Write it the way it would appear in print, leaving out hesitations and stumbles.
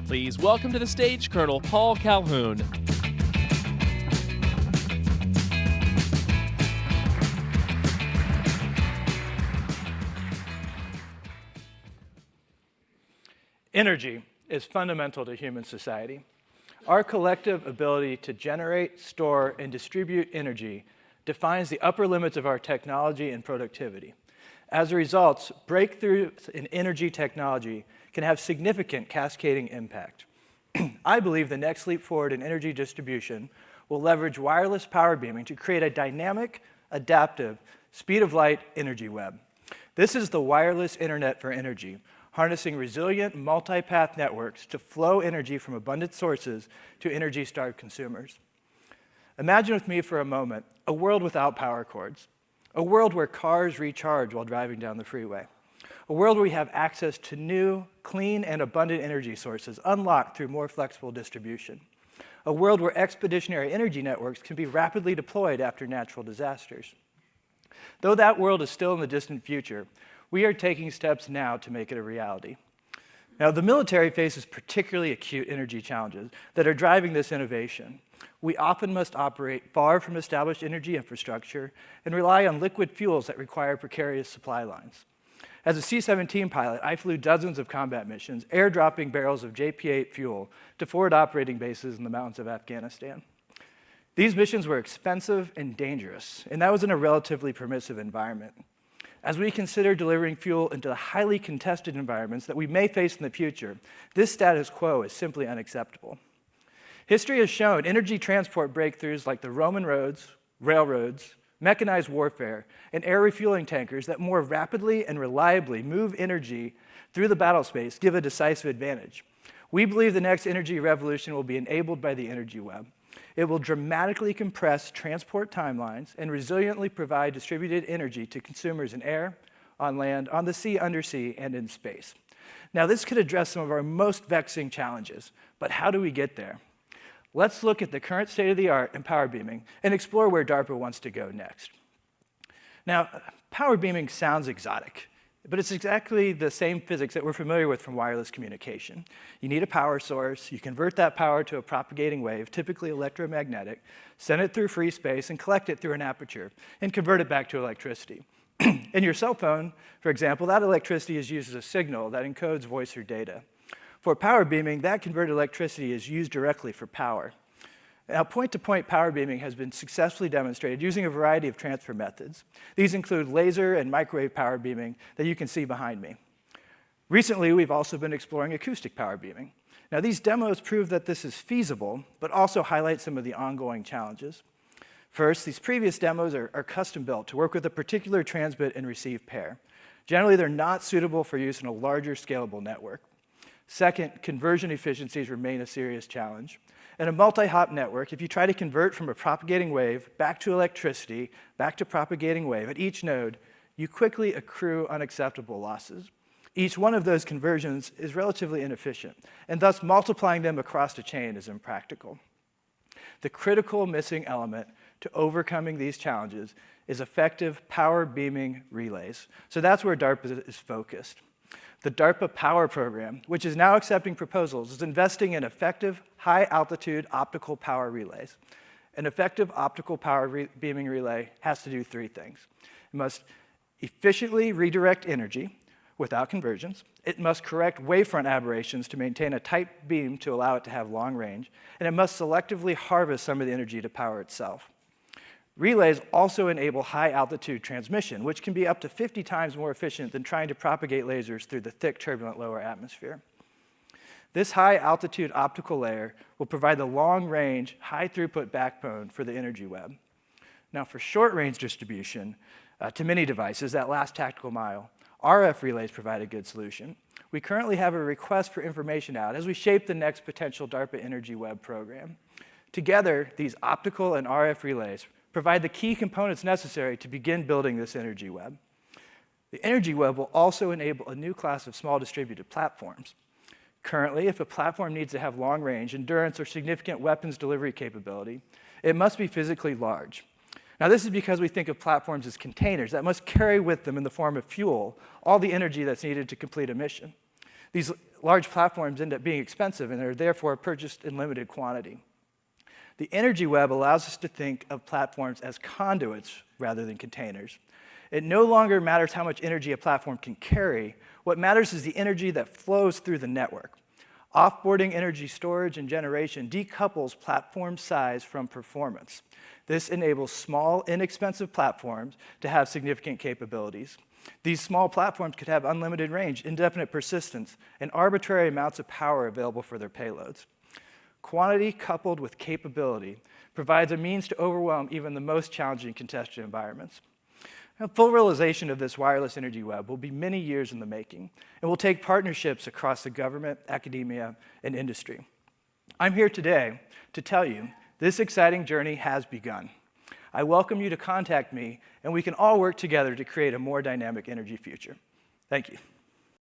Please welcome to the stage Colonel Paul Calhoun. Energy is fundamental to human society. Our collective ability to generate, store, and distribute energy defines the upper limits of our technology and productivity. As a result, breakthroughs in energy technology can have significant cascading impact. I believe the next leap forward in energy distribution will leverage wireless power beaming to create a dynamic, adaptive, speed-of-light energy web. This is the wireless internet for energy, harnessing resilient multi-path networks to flow energy from abundant sources to energy-starved consumers. Imagine with me for a moment a world without power cords, a world where cars recharge while driving down the freeway, a world where we have access to new, clean, and abundant energy sources unlocked through more flexible distribution, a world where expeditionary energy networks can be rapidly deployed after natural disasters. Though that world is still in the distant future, we are taking steps now to make it a reality. Now, the military faces particularly acute energy challenges that are driving this innovation. We often must operate far from established energy infrastructure and rely on liquid fuels that require precarious supply lines. As a C-17 pilot, I flew dozens of combat missions, airdropping barrels of JP-8 fuel to forward operating bases in the mountains of Afghanistan. These missions were expensive and dangerous, and that was in a relatively permissive environment. As we consider delivering fuel into the highly contested environments that we may face in the future, this status quo is simply unacceptable. History has shown energy transport breakthroughs like the Roman roads, railroads, mechanized warfare, and air refueling tankers that more rapidly and reliably move energy through the battle space give a decisive advantage. We believe the next energy revolution will be enabled by the energy web. It will dramatically compress transport timelines and resiliently provide distributed energy to consumers in air, on land, on the sea, undersea, and in space. Now, this could address some of our most vexing challenges, but how do we get there? Let's look at the current state of the art in power beaming and explore where DARPA wants to go next. Now, power beaming sounds exotic, but it's exactly the same physics that we're familiar with from wireless communication. You need a power source, you convert that power to a propagating wave, typically electromagnetic, send it through free space, and collect it through an aperture, and convert it back to electricity. In your cell phone, for example, that electricity is used as a signal that encodes voice or data. For power beaming, that converted electricity is used directly for power. Now, point-to-point power beaming has been successfully demonstrated using a variety of transfer methods. These include laser and microwave power beaming that you can see behind me. Recently, we've also been exploring acoustic power beaming. Now, these demos prove that this is feasible, but also highlight some of the ongoing challenges. First, these previous demos are custom-built to work with a particular transmit and receive pair. Generally, they're not suitable for use in a larger, scalable network. Second, conversion efficiencies remain a serious challenge. In a multi-hop network, if you try to convert from a propagating wave back to electricity, back to propagating wave at each node, you quickly accrue unacceptable losses. Each one of those conversions is relatively inefficient, and thus multiplying them across a chain is impractical. The critical missing element to overcoming these challenges is effective power beaming relays. So that's where DARPA is focused. The DARPA Power Program, which is now accepting proposals, is investing in effective, high-altitude optical power relays. An effective optical power beaming relay has to do three things. It must efficiently redirect energy without conversions. It must correct wavefront aberrations to maintain a tight beam to allow it to have long range. And it must selectively harvest some of the energy to power itself. Relays also enable high-altitude transmission, which can be up to 50 times more efficient than trying to propagate lasers through the thick, turbulent lower atmosphere. This high-altitude optical layer will provide the long-range, high-throughput backbone for the energy web. Now, for short-range distribution to many devices, that last tactical mile, RF relays provide a good solution. We currently have a request for information out as we shape the next potential DARPA Energy Web program. Together, these optical and RF relays provide the key components necessary to begin building this energy web. The energy web will also enable a new class of small distributed platforms. Currently, if a platform needs to have long range, endurance, or significant weapons delivery capability, it must be physically large. Now, this is because we think of platforms as containers that must carry with them in the form of fuel all the energy that's needed to complete a mission. These large platforms end up being expensive and are therefore purchased in limited quantity. The energy web allows us to think of platforms as conduits rather than containers. It no longer matters how much energy a platform can carry. What matters is the energy that flows through the network. Offboarding energy storage and generation decouples platform size from performance. This enables small, inexpensive platforms to have significant capabilities. These small platforms could have unlimited range, indefinite persistence, and arbitrary amounts of power available for their payloads. Quantity coupled with capability provides a means to overwhelm even the most challenging contested environments. Now, full realization of this wireless energy web will be many years in the making and will take partnerships across the government, academia, and industry. I'm here today to tell you this exciting journey has begun. I welcome you to contact me, and we can all work together to create a more dynamic energy future. Thank you.